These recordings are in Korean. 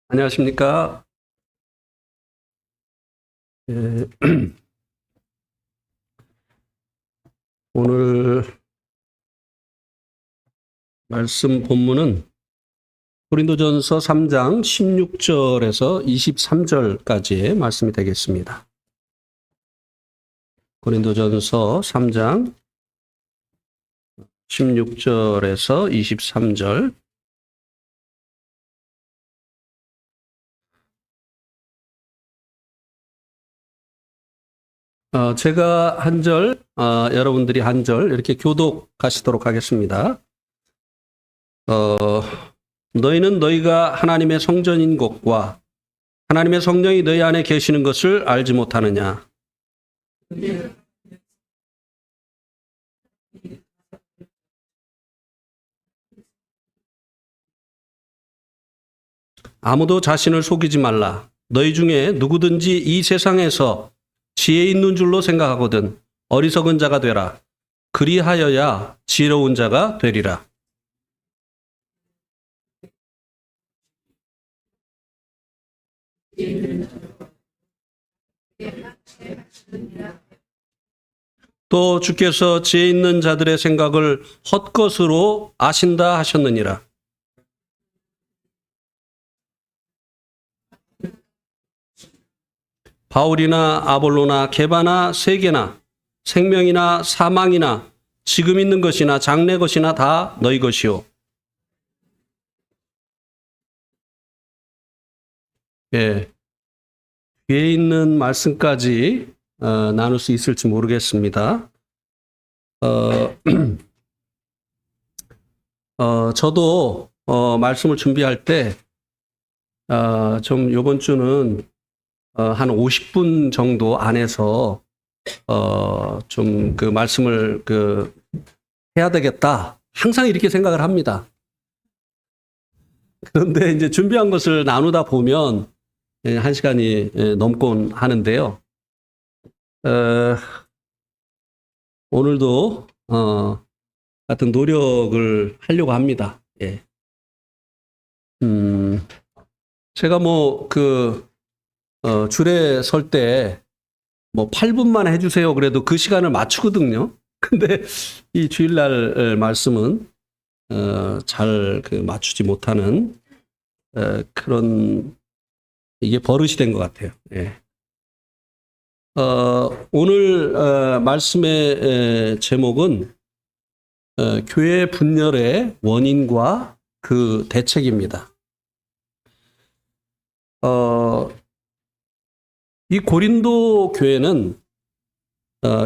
안녕하십니까. 예, 오늘 말씀 본문은 고린도전서 3장 16절에서 23절까지의 말씀이 되겠습니다. 고린도전서 3장 16절에서 23절. 제가 한 절, 여러분들이 한 절 이렇게 교독하시도록 하겠습니다. 너희는 너희가 하나님의 성전인 것과 하나님의 성령이 너희 안에 계시는 것을 알지 못하느냐. 아무도 자신을 속이지 말라. 너희 중에 누구든지 이 세상에서 지혜 있는 줄로 생각하거든 어리석은 자가 되라. 그리하여야 지혜로운 자가 되리라. 또 주께서 지혜 있는 자들의 생각을 헛것으로 아신다 하셨느니라. 바울이나 아볼로나 게바나 세계나 생명이나 사망이나 지금 있는 것이나 장래 것이나 다 너희 것이요. 예, 뒤에 있는 말씀까지 나눌 수 있을지 모르겠습니다. 저도 말씀을 준비할 때 좀 이번 주는 한 50분 정도 안에서 좀 그 말씀을 해야 되겠다. 항상 이렇게 생각을 합니다. 그런데 이제 준비한 것을 나누다 보면 1시간이 넘곤 하는데요. 오늘도 같은 노력을 하려고 합니다. 예. 제가 줄에 설 때 8분만 해주세요. 그래도 그 시간을 맞추거든요. 근데 이 주일날 말씀은 잘 맞추지 못하는 그런 이게 버릇이 된 것 같아요. 예. 오늘 말씀의 제목은 교회 분열의 원인과 그 대책입니다. 이 고린도 교회는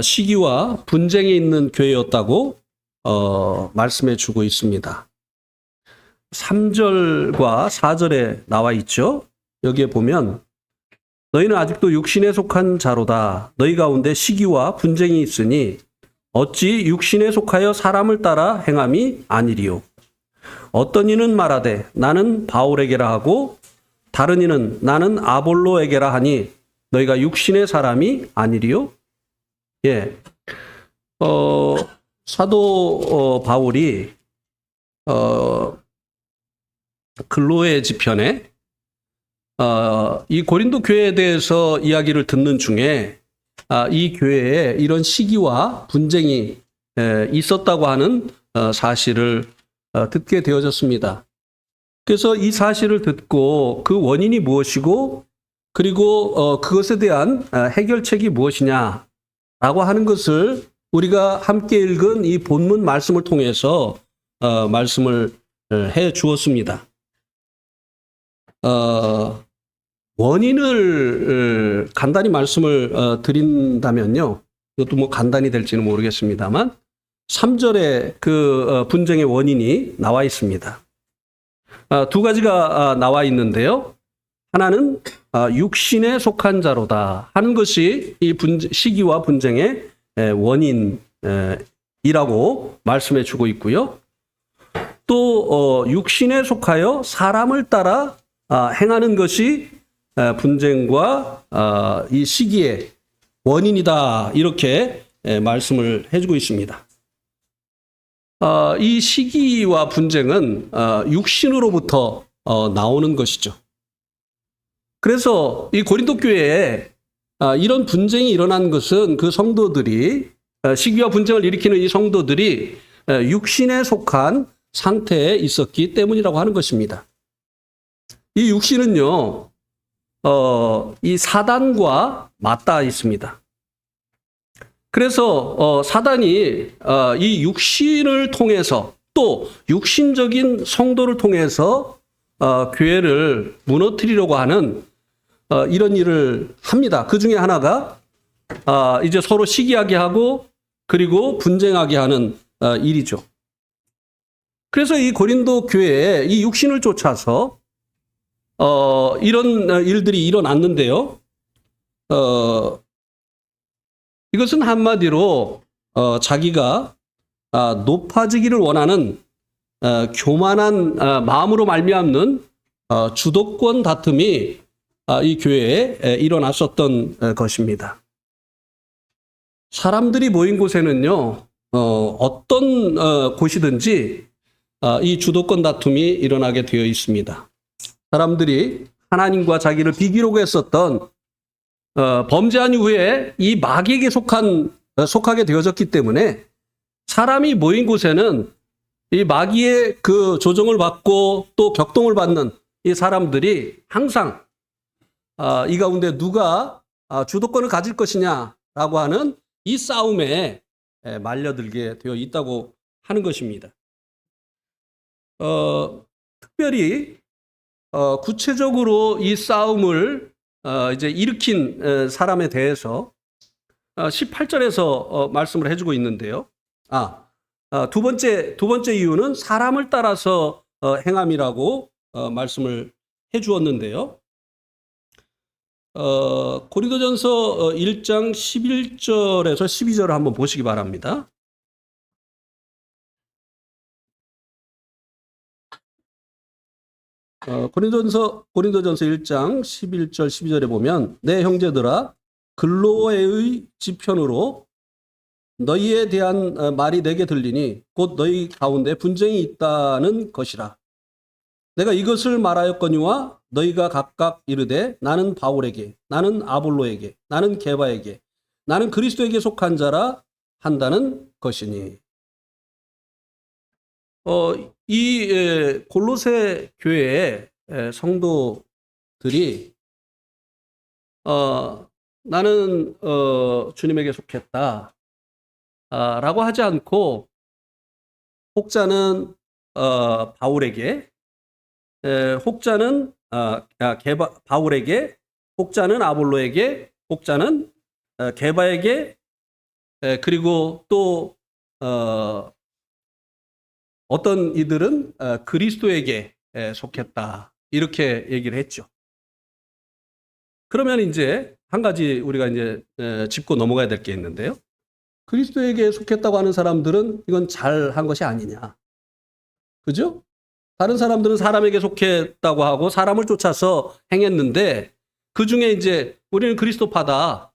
시기와 분쟁이 있는 교회였다고 말씀해 주고 있습니다. 3절과 4절에 나와 있죠. 여기에 보면 너희는 아직도 육신에 속한 자로다. 너희 가운데 시기와 분쟁이 있으니 어찌 육신에 속하여 사람을 따라 행함이 아니리요. 어떤 이는 말하되 나는 바울에게라 하고 다른 이는 나는 아볼로에게라 하니 너희가 육신의 사람이 아니리요? 예. 사도 바울이 글로의 지편에 이 고린도 교회에 대해서 이야기를 듣는 중에 이 교회에 이런 시기와 분쟁이 있었다고 하는 사실을 듣게 되어졌습니다. 그래서 이 사실을 듣고 그 원인이 무엇이고 그리고 그것에 대한 해결책이 무엇이냐라고 하는 것을 우리가 함께 읽은 이 본문 말씀을 통해서 말씀을 해 주었습니다. 원인을 간단히 말씀을 드린다면요. 이것도 간단히 될지는 모르겠습니다만 3절에 그 분쟁의 원인이 나와 있습니다. 두 가지가 나와 있는데요. 하나는 육신에 속한 자로다 하는 것이 이 시기와 분쟁의 원인이라고 말씀해 주고 있고요. 또 육신에 속하여 사람을 따라 행하는 것이 분쟁과 이 시기의 원인이다 이렇게 말씀을 해주고 있습니다. 이 시기와 분쟁은 육신으로부터 나오는 것이죠. 그래서 이 고린도 교회에 이런 분쟁이 일어난 것은 그 성도들이 시기와 분쟁을 일으키는 이 성도들이 육신에 속한 상태에 있었기 때문이라고 하는 것입니다. 이 육신은요, 이 사단과 맞닿아 있습니다. 그래서 사단이 이 육신을 통해서 또 육신적인 성도를 통해서 교회를 무너뜨리려고 하는 이런 일을 합니다. 그 중에 하나가 이제 서로 시기하게 하고 그리고 분쟁하게 하는 일이죠. 그래서 이 고린도 교회에 이 육신을 쫓아서 이런 일들이 일어났는데요. 이것은 한마디로 자기가 높아지기를 원하는 교만한 마음으로 말미암는 주도권 다툼이 이 교회에 일어났었던 것입니다. 사람들이 모인 곳에는요, 어떤 곳이든지 이 주도권 다툼이 일어나게 되어 있습니다. 사람들이 하나님과 자기를 비기려고 했었던 범죄한 이후에 이 마귀에게 속하게 되어졌기 때문에 사람이 모인 곳에는 이 마귀의 그 조종을 받고 또 격동을 받는 이 사람들이 항상 이 가운데 누가 주도권을 가질 것이냐라고 하는 이 싸움에 말려들게 되어 있다고 하는 것입니다. 특별히 구체적으로 이 싸움을 이제 일으킨 사람에 대해서 18절에서 말씀을 해주고 있는데요. 두 번째 이유는 사람을 따라서 행함이라고 말씀을 해주었는데요. 고린도전서 1장 11절에서 12절을 한번 보시기 바랍니다. 고린도전서 1장 11절 12절에 보면 내 형제들아 글로에의 지편으로 너희에 대한 말이 내게 들리니 곧 너희 가운데 분쟁이 있다는 것이라. 내가 이것을 말하였거니와 너희가 각각 이르되 나는 바울에게, 나는 아볼로에게, 나는 게바에게, 나는 그리스도에게 속한 자라 한다는 것이니. 이 골로새 교회의 성도들이 나는 주님에게 속했다 라고 하지 않고 혹자는 바울에게, 혹자는 바울에게, 혹자는 아볼로에게, 혹자는 게바에게, 그리고 또 어떤 이들은 그리스도에게 속했다 이렇게 얘기를 했죠. 그러면 이제 한 가지 우리가 이제 짚고 넘어가야 될 게 있는데요. 그리스도에게 속했다고 하는 사람들은 이건 잘한 것이 아니냐. 그죠? 다른 사람들은 사람에게 속했다고 하고 사람을 쫓아서 행했는데 그 중에 이제 우리는 그리스도파다.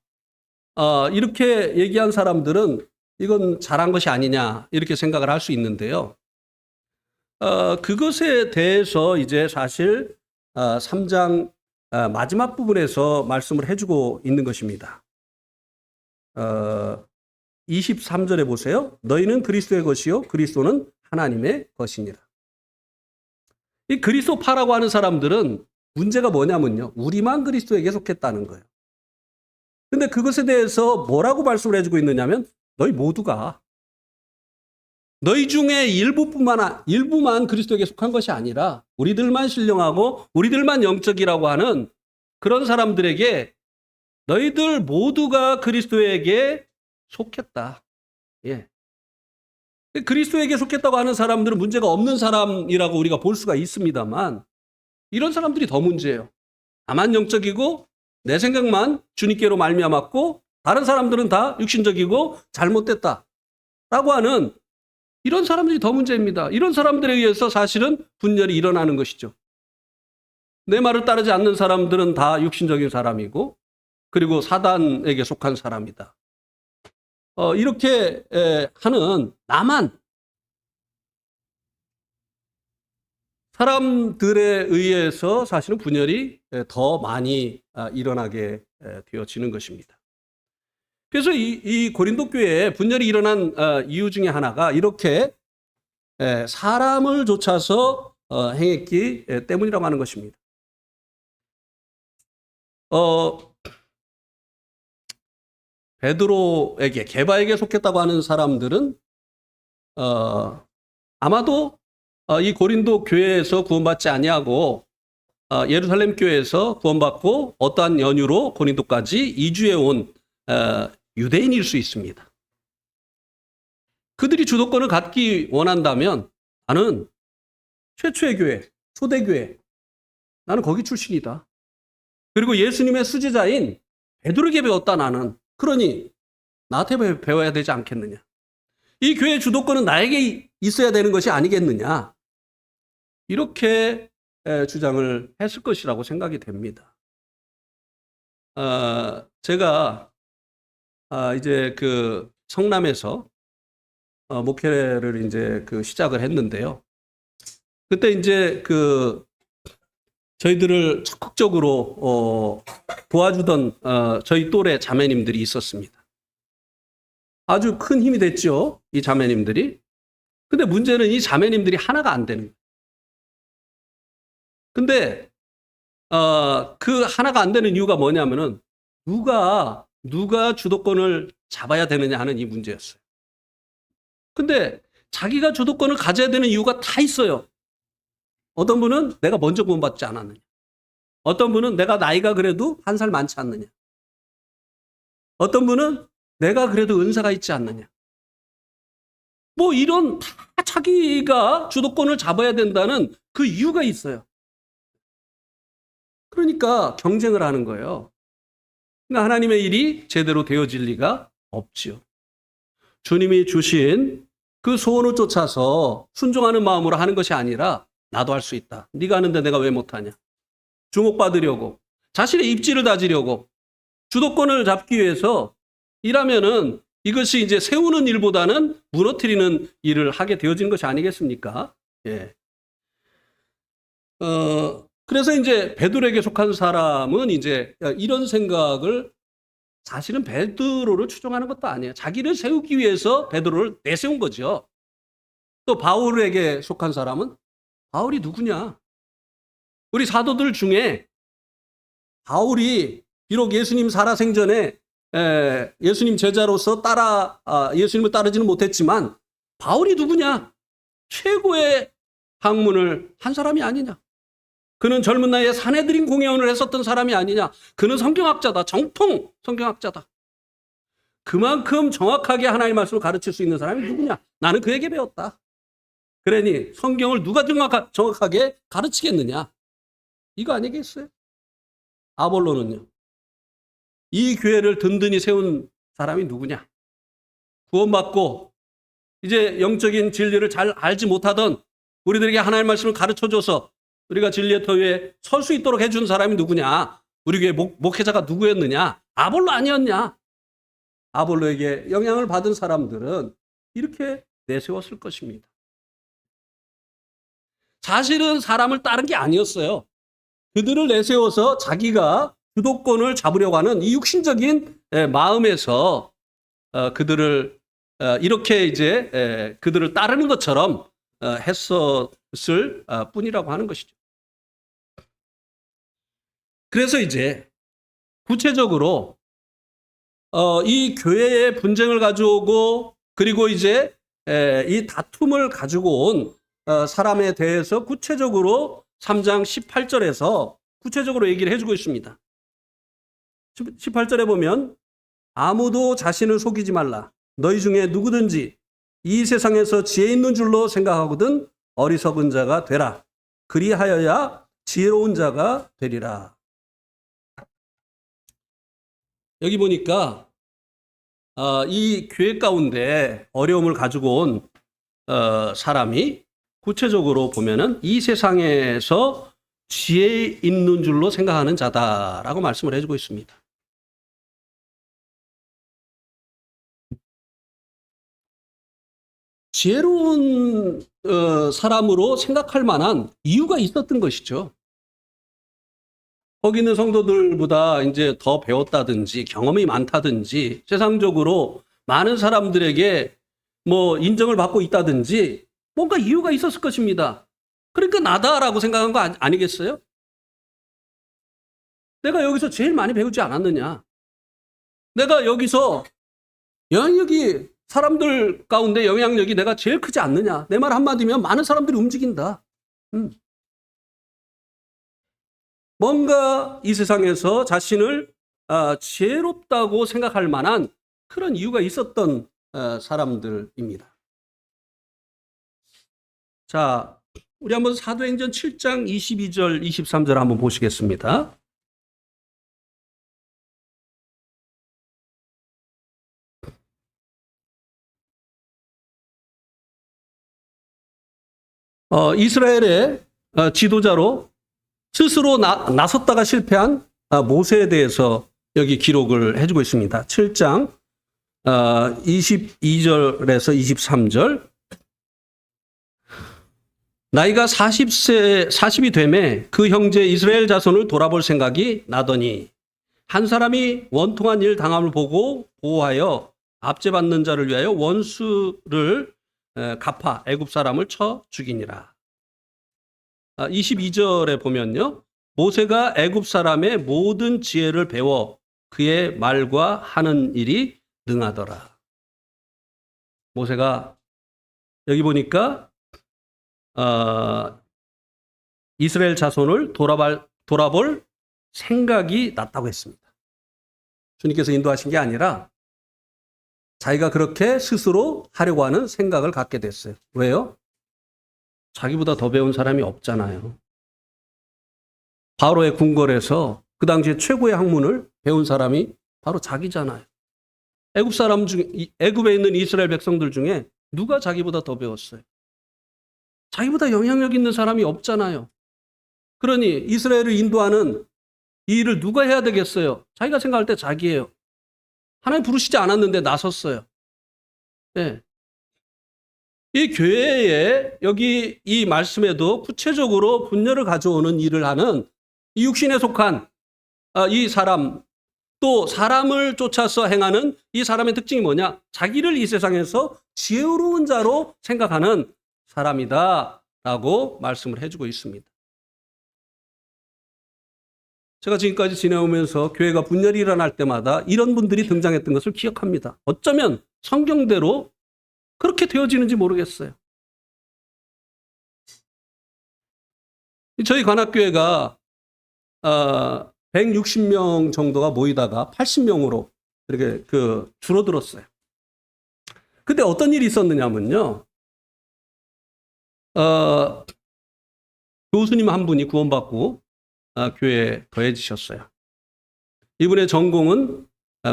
이렇게 얘기한 사람들은 이건 잘한 것이 아니냐. 이렇게 생각을 할 수 있는데요. 그것에 대해서 이제 사실 3장 마지막 부분에서 말씀을 해주고 있는 것입니다. 23절에 보세요. 너희는 그리스도의 것이요 그리스도는 하나님의 것이니라. 이 그리스도파라고 하는 사람들은 문제가 뭐냐면요. 우리만 그리스도에게 속했다는 거예요. 근데 그것에 대해서 뭐라고 말씀을 해주고 있느냐면 너희 모두가 너희 중에 일부만 그리스도에게 속한 것이 아니라 우리들만 신령하고 우리들만 영적이라고 하는 그런 사람들에게 너희들 모두가 그리스도에게 속했다. 예. 그리스도에게 속했다고 하는 사람들은 문제가 없는 사람이라고 우리가 볼 수가 있습니다만 이런 사람들이 더 문제예요. 나만 영적이고 내 생각만 주님께로 말미암았고 다른 사람들은 다 육신적이고 잘못됐다라고 하는 이런 사람들이 더 문제입니다. 이런 사람들에 의해서 사실은 분열이 일어나는 것이죠. 내 말을 따르지 않는 사람들은 다 육신적인 사람이고 그리고 사단에게 속한 사람이다. 이렇게 하는 나만 사람들에 의해서 사실은 분열이 더 많이 일어나게 되어지는 것입니다. 그래서 이 고린도 교회에 분열이 일어난 이유 중에 하나가 이렇게 사람을 좇아서 행했기 때문이라고 하는 것입니다. 베드로에게, 게바에게 속했다고 하는 사람들은 아마도 이 고린도 교회에서 구원받지 아니하고 예루살렘 교회에서 구원받고 어떠한 연유로 고린도까지 이주해 온 유대인일 수 있습니다. 그들이 주도권을 갖기 원한다면 나는 최초의 교회, 초대교회, 나는 거기 출신이다. 그리고 예수님의 수제자인 베드로에게 배웠다 나는. 그러니 나한테 배워야 되지 않겠느냐. 이 교회의 주도권은 나에게 있어야 되는 것이 아니겠느냐. 이렇게 주장을 했을 것이라고 생각이 됩니다. 제가 이제 그 성남에서 목회를 이제 시작을 했는데요. 그때 이제 저희들을 적극적으로 도와주던 저희 또래 자매님들이 있었습니다. 아주 큰 힘이 됐죠, 이 자매님들이. 근데 문제는 이 자매님들이 하나가 안 되는 거예요. 근데 그 하나가 안 되는 이유가 뭐냐면은 누가 주도권을 잡아야 되느냐 하는 이 문제였어요. 근데 자기가 주도권을 가져야 되는 이유가 다 있어요. 어떤 분은 내가 먼저 구원받지 않았느냐. 어떤 분은 내가 나이가 그래도 한 살 많지 않느냐. 어떤 분은 내가 그래도 은사가 있지 않느냐. 뭐 이런 다 자기가 주도권을 잡아야 된다는 그 이유가 있어요. 그러니까 경쟁을 하는 거예요. 그러니까 하나님의 일이 제대로 되어질 리가 없지요. 주님이 주신 그 소원을 쫓아서 순종하는 마음으로 하는 것이 아니라 나도 할 수 있다. 네가 하는데 내가 왜 못하냐. 주목받으려고, 자신의 입지를 다지려고, 주도권을 잡기 위해서 일하면은 이것이 이제 세우는 일보다는 무너뜨리는 일을 하게 되어지는 것이 아니겠습니까? 예. 그래서 이제 베드로에게 속한 사람은 이제 이런 생각을, 사실은 베드로를 추종하는 것도 아니에요. 자기를 세우기 위해서 베드로를 내세운 거죠. 또 바울에게 속한 사람은 바울이 누구냐? 우리 사도들 중에 바울이 비록 예수님 살아생전에 예수님 제자로서 예수님을 따르지는 못했지만 바울이 누구냐? 최고의 학문을 한 사람이 아니냐? 그는 젊은 나이에 산헤드린 공회원을 했었던 사람이 아니냐? 그는 성경학자다. 정통 성경학자다. 그만큼 정확하게 하나님의 말씀을 가르칠 수 있는 사람이 누구냐? 나는 그에게 배웠다. 그러니 성경을 누가 정확하게 가르치겠느냐? 이거 아니겠어요? 아볼로는요. 이 교회를 든든히 세운 사람이 누구냐? 구원받고 이제 영적인 진리를 잘 알지 못하던 우리들에게 하나님의 말씀을 가르쳐줘서 우리가 진리의 터 위에 설 수 있도록 해준 사람이 누구냐? 우리 교회 목회자가 누구였느냐? 아볼로 아니었냐? 아볼로에게 영향을 받은 사람들은 이렇게 내세웠을 것입니다. 사실은 사람을 따른 게 아니었어요. 그들을 내세워서 자기가 주도권을 잡으려고 하는 이 육신적인 마음에서 그들을 이렇게 이제 그들을 따르는 것처럼 했었을 뿐이라고 하는 것이죠. 그래서 이제 구체적으로 이 교회의 분쟁을 가져오고 그리고 이제 이 다툼을 가지고 온 사람에 대해서 구체적으로 3장 18절에서 구체적으로 얘기를 해주고 있습니다. 18절에 보면 아무도 자신을 속이지 말라. 너희 중에 누구든지 이 세상에서 지혜 있는 줄로 생각하거든 어리석은 자가 되라. 그리하여야 지혜로운 자가 되리라. 여기 보니까 이 교회 가운데 어려움을 가지고 온 사람이 구체적으로 보면은 이 세상에서 지혜 있는 줄로 생각하는 자다라고 말씀을 해주고 있습니다. 지혜로운 사람으로 생각할 만한 이유가 있었던 것이죠. 거기 있는 성도들보다 이제 더 배웠다든지 경험이 많다든지 세상적으로 많은 사람들에게 뭐 인정을 받고 있다든지 뭔가 이유가 있었을 것입니다. 그러니까 나다라고 생각한 거 아니겠어요? 내가 여기서 제일 많이 배우지 않았느냐? 내가 여기서 영향력이 사람들 가운데 영향력이 내가 제일 크지 않느냐? 내 말 한마디면 많은 사람들이 움직인다. 뭔가 이 세상에서 자신을 지혜롭다고 생각할 만한 그런 이유가 있었던 사람들입니다. 자, 우리 한번 사도행전 7장 22절, 23절 한번 보시겠습니다. 이스라엘의 지도자로 스스로 나섰다가 실패한 모세에 대해서 여기 기록을 해주고 있습니다. 7장 22절에서 23절. 나이가 40이 되매 그 형제 이스라엘 자손을 돌아볼 생각이 나더니 한 사람이 원통한 일 당함을 보고 보호하여 압제받는 자를 위하여 원수를 갚아 애굽 사람을 쳐 죽이니라. 22절에 보면요. 모세가 애굽 사람의 모든 지혜를 배워 그의 말과 하는 일이 능하더라. 모세가 여기 보니까 이스라엘 자손을 돌아볼 생각이 났다고 했습니다. 주님께서 인도하신 게 아니라 자기가 그렇게 스스로 하려고 하는 생각을 갖게 됐어요. 왜요? 자기보다 더 배운 사람이 없잖아요. 바로의 궁궐에서 그 당시에 최고의 학문을 배운 사람이 바로 자기잖아요. 애굽에 있는 이스라엘 백성들 중에 누가 자기보다 더 배웠어요? 자기보다 영향력 있는 사람이 없잖아요. 그러니 이스라엘을 인도하는 이 일을 누가 해야 되겠어요? 자기가 생각할 때 자기예요. 하나님 부르시지 않았는데 나섰어요. 네. 이 교회에 여기 이 말씀에도 구체적으로 분열을 가져오는 일을 하는 이 육신에 속한 이 사람, 또 사람을 쫓아서 행하는 이 사람의 특징이 뭐냐? 자기를 이 세상에서 지혜로운 자로 생각하는 사람이다라고 말씀을 해주고 있습니다. 제가 지금까지 지내오면서 교회가 분열이 일어날 때마다 이런 분들이 등장했던 것을 기억합니다. 어쩌면 성경대로 그렇게 되어지는지 모르겠어요. 저희 관악교회가 160명 정도가 모이다가 80명으로 이렇게 줄어들었어요. 근데 어떤 일이 있었느냐면요. 교수님 한 분이 구원받고 교회에 더해지셨어요. 이분의 전공은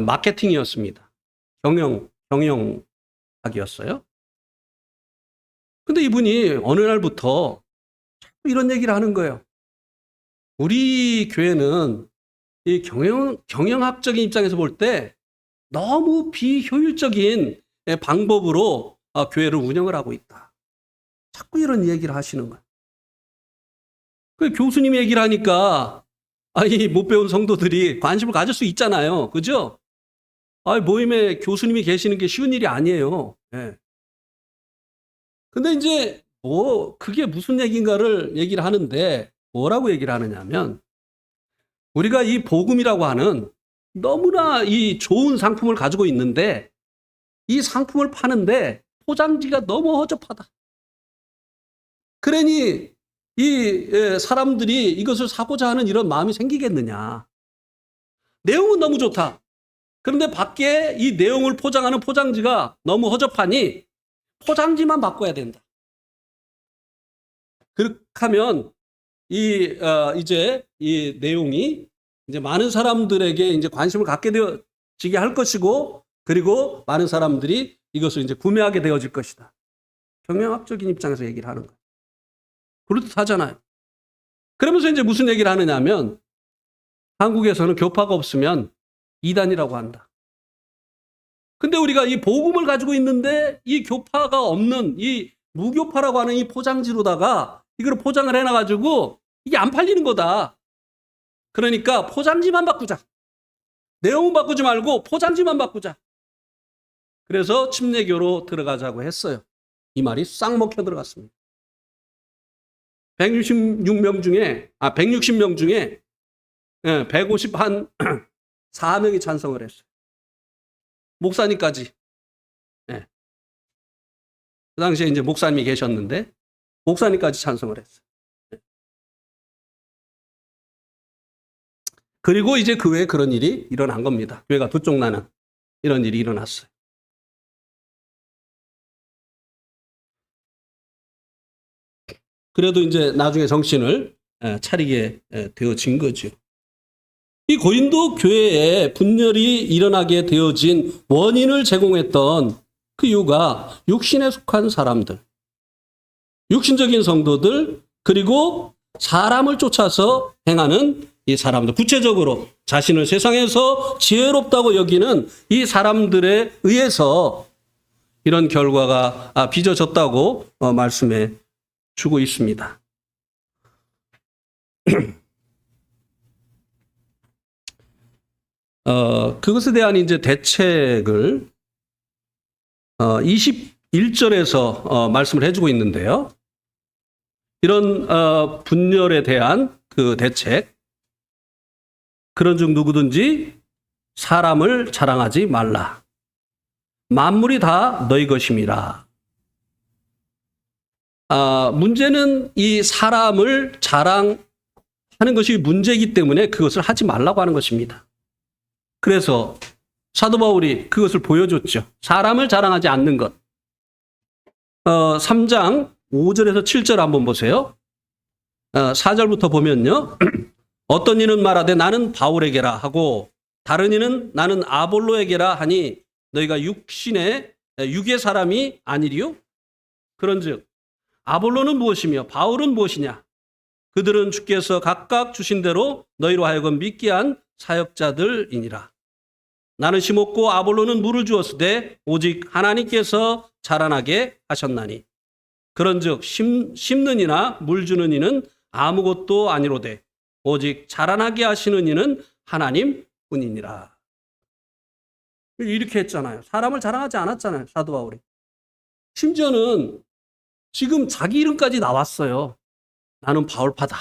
마케팅이었습니다. 경영학이었어요. 근데 이분이 어느 날부터 자꾸 이런 얘기를 하는 거예요. 우리 교회는 이 경영학적인 입장에서 볼 때 너무 비효율적인 방법으로 교회를 운영을 하고 있다. 자꾸 이런 얘기를 하시는 거예요. 그 교수님이 얘기를 하니까 못 배운 성도들이 관심을 가질 수 있잖아요. 그죠? 모임에 교수님이 계시는 게 쉬운 일이 아니에요. 네. 근데 이제 그게 무슨 얘기인가를 얘기를 하는데 뭐라고 얘기를 하느냐면 우리가 이 복음이라고 하는 너무나 이 좋은 상품을 가지고 있는데 이 상품을 파는데 포장지가 너무 허접하다. 그러니 이 사람들이 이것을 사고자 하는 이런 마음이 생기겠느냐. 내용은 너무 좋다. 그런데 밖에 이 내용을 포장하는 포장지가 너무 허접하니 포장지만 바꿔야 된다. 그렇게 하면 이제 이 내용이 이제 많은 사람들에게 이제 관심을 갖게 되어지게 할 것이고, 그리고 많은 사람들이 이것을 이제 구매하게 되어질 것이다. 경영학적인 입장에서 얘기를 하는 거예요. 그렇듯하잖아요. 그러면서 이제 무슨 얘기를 하느냐면 한국에서는 교파가 없으면 이단이라고 한다. 근데 우리가 이 복음을 가지고 있는데 이 교파가 없는 이 무교파라고 하는 이 포장지로다가 이걸 포장을 해놔가지고 이게 안 팔리는 거다. 그러니까 포장지만 바꾸자. 내용은 바꾸지 말고 포장지만 바꾸자. 그래서 침례교로 들어가자고 했어요. 이 말이 싹 먹혀 들어갔습니다. 160명 중에 154명이 찬성을 했어요. 목사님까지. 예. 그 당시에 이제 목사님이 계셨는데 목사님까지 찬성을 했어요. 그리고 이제 그 외에 그런 일이 일어난 겁니다. 교회가 두 쪽 나는 이런 일이 일어났어요. 그래도 이제 나중에 정신을 차리게 되어진 거죠. 이 고린도 교회에 분열이 일어나게 되어진 원인을 제공했던 그 이유가 육신에 속한 사람들, 육신적인 성도들, 그리고 사람을 쫓아서 행하는 이 사람들, 구체적으로 자신을 세상에서 지혜롭다고 여기는 이 사람들에 의해서 이런 결과가 빚어졌다고 말씀해 주고 있습니다. 그것에 대한 이제 대책을 21절에서 말씀을 해주고 있는데요. 이런 분열에 대한 그 대책, 그런즉 누구든지 사람을 자랑하지 말라. 만물이 다 너희 것임이라. 문제는 이 사람을 자랑하는 것이 문제이기 때문에 그것을 하지 말라고 하는 것입니다. 그래서 사도 바울이 그것을 보여줬죠. 사람을 자랑하지 않는 것. 3장 5절에서 7절 한번 보세요. 4절부터 보면요. 어떤 이는 말하되 나는 바울에게라 하고 다른 이는 나는 아볼로에게라 하니 너희가 육의 사람이 아니리요? 그런즉 아볼로는 무엇이며 바울은 무엇이냐? 그들은 주께서 각각 주신 대로 너희로 하여금 믿게 한 사역자들이니라. 나는 심었고 아볼로는 물을 주었으되 오직 하나님께서 자라나게 하셨나니. 그런즉 심는 이나 물 주는 이는 아무것도 아니로되 오직 자라나게 하시는 이는 하나님 뿐이니라. 이렇게 했잖아요. 사람을 자랑하지 않았잖아요. 사도 바울이. 심지어는 지금 자기 이름까지 나왔어요. 나는 바울파다.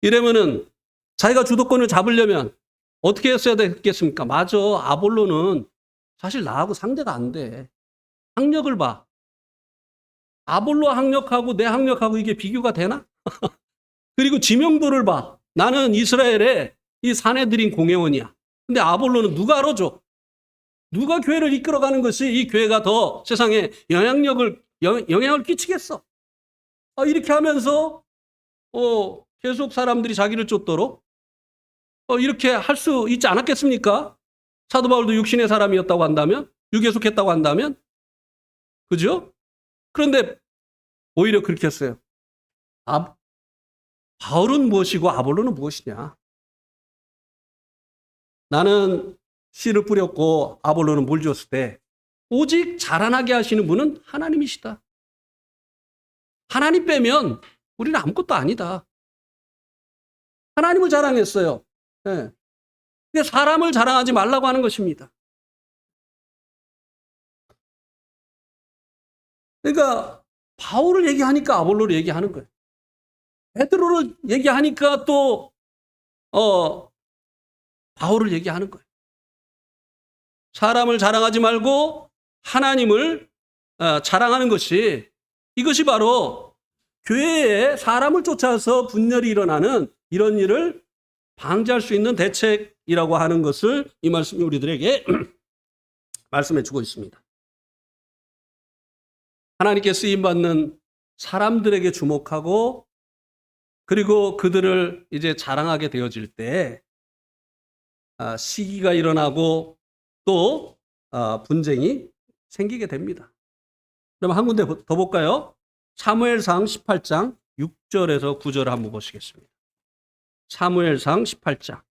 이러면은 자기가 주도권을 잡으려면 어떻게 했어야 되겠습니까? 맞아. 아볼로는 사실 나하고 상대가 안 돼. 학력을 봐. 아볼로 학력하고 내 학력하고 이게 비교가 되나? 그리고 지명도를 봐. 나는 이스라엘의 이 사내들인 공회원이야. 근데 아볼로는 누가 알아줘? 누가 교회를 이끌어가는 것이 이 교회가 더 세상에 영향을 끼치겠어? 이렇게 하면서 계속 사람들이 자기를 쫓도록 이렇게 할 수 있지 않았겠습니까? 사도 바울도 육신의 사람이었다고 한다면, 육에 속했다고 한다면, 그죠? 그런데 오히려 그렇게 했어요. 바울은 무엇이고 아볼로는 무엇이냐? 나는 씨를 뿌렸고 아볼로는 물 줬을 때 오직 자라나게 하시는 분은 하나님이시다. 하나님 빼면 우리는 아무것도 아니다. 하나님을 자랑했어요. 네. 근데 사람을 자랑하지 말라고 하는 것입니다. 그러니까 바울을 얘기하니까 아볼로를 얘기하는 거예요. 베드로를 얘기하니까 또 바울을 얘기하는 거예요. 사람을 자랑하지 말고 하나님을 자랑하는 것이, 이것이 바로 교회에 사람을 쫓아서 분열이 일어나는 이런 일을 방지할 수 있는 대책이라고 하는 것을 이 말씀이 우리들에게 말씀해 주고 있습니다. 하나님께 쓰임받는 사람들에게 주목하고 그리고 그들을 이제 자랑하게 되어질 때 시기가 일어나고 또 분쟁이 생기게 됩니다. 그럼 한 군데 더 볼까요? 사무엘상 18장 6절에서 9절을 한번 보시겠습니다. 사무엘상 18장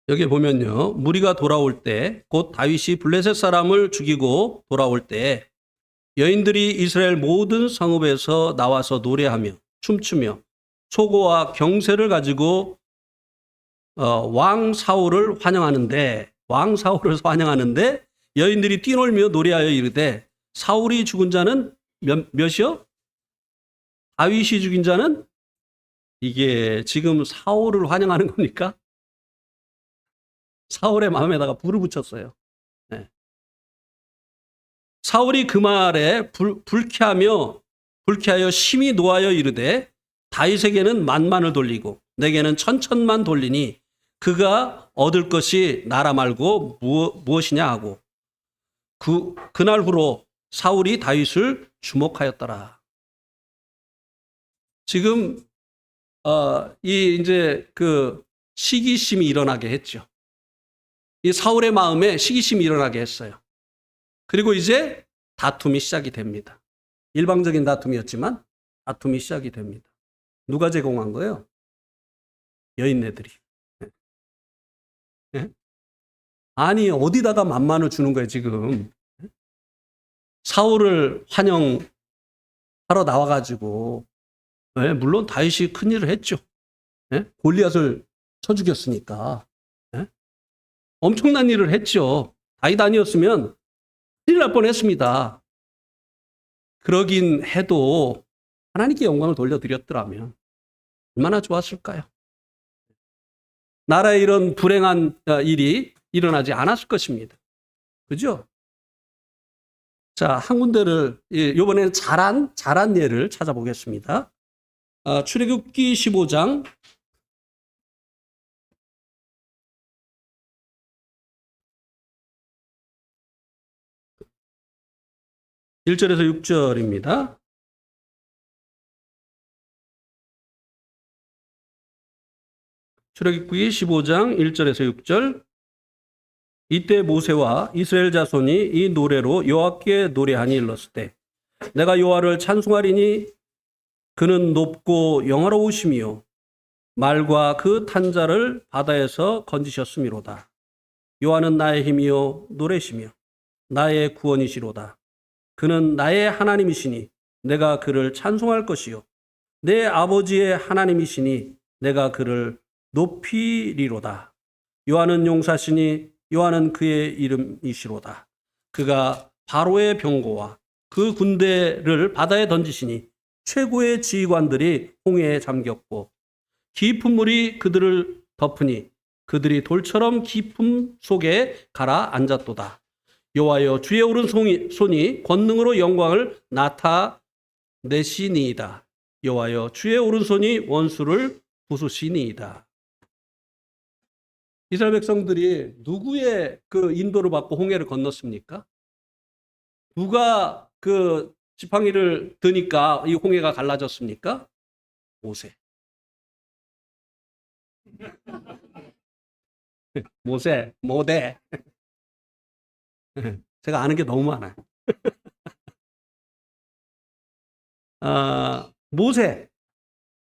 여기 보면요. 무리가 돌아올 때, 곧 다윗이 블레셋 사람을 죽이고 돌아올 때 여인들이 이스라엘 모든 성읍에서 나와서 노래하며 춤추며 소고와 경새를 가지고 왕 사울을 환영하는데 여인들이 뛰놀며 노래하여 이르되 사울이 죽은 자는 몇이요? 다윗이 죽인 자는? 이게 지금 사울을 환영하는 겁니까? 사울의 마음에다가 불을 붙였어요. 네. 사울이 그 말에 불쾌하여 심히 노하여 이르되 다윗에게는 만만을 돌리고 내게는 천천만 돌리니 그가 얻을 것이 나라 말고 무엇이냐 하고 그날 후로 사울이 다윗을 주목하였더라. 지금 이제 그 시기심이 일어나게 했죠. 이 사울의 마음에 시기심이 일어나게 했어요. 그리고 이제 다툼이 시작이 됩니다. 일방적인 다툼이었지만 다툼이 시작이 됩니다. 누가 제공한 거예요? 여인네들이. 네? 아니 어디다가 만만을 주는 거예요 지금. 사울을 환영하러 나와가지고 네? 물론 다윗이 큰일을 했죠. 네? 골리앗을 쳐 죽였으니까. 네? 엄청난 일을 했죠. 다윗 아니었으면 큰일 날 뻔했습니다. 그러긴 해도 하나님께 영광을 돌려드렸더라면 얼마나 좋았을까요? 나라에 이런 불행한 일이 일어나지 않았을 것입니다. 그죠? 자, 한 군데를 이번에는 잘한 예를 찾아보겠습니다. 출애굽기 15장 1절에서 6절입니다. 출애굽기 15장 1절에서 6절. 이때 모세와 이스라엘 자손이 이 노래로 여호와께 노래하니 일렀을 때 내가 여호와를 찬송하리니 그는 높고 영화로우시며 말과 그 탄 자를 바다에서 건지셨음이로다. 여호와는 나의 힘이요 노래시며 나의 구원이시로다. 그는 나의 하나님이시니 내가 그를 찬송할 것이요 내 아버지의 하나님이시니 내가 그를 높이리로다. 여호와는 용사시니 여호와는 그의 이름이시로다. 그가 바로의 병거와 그 군대를 바다에 던지시니 최고의 지휘관들이 홍해에 잠겼고 깊은 물이 그들을 덮으니 그들이 돌처럼 깊음 속에 가라앉았도다. 여호와여 주의 오른손이 권능으로 영광을 나타내시니이다. 여호와여 주의 오른손이 원수를 부수시니이다. 이스라엘 백성들이 누구의 그 인도를 받고 홍해를 건넜습니까? 누가 그 지팡이를 드니까 이 홍해가 갈라졌습니까? 모세. 모대. 제가 아는 게 너무 많아요. 모세.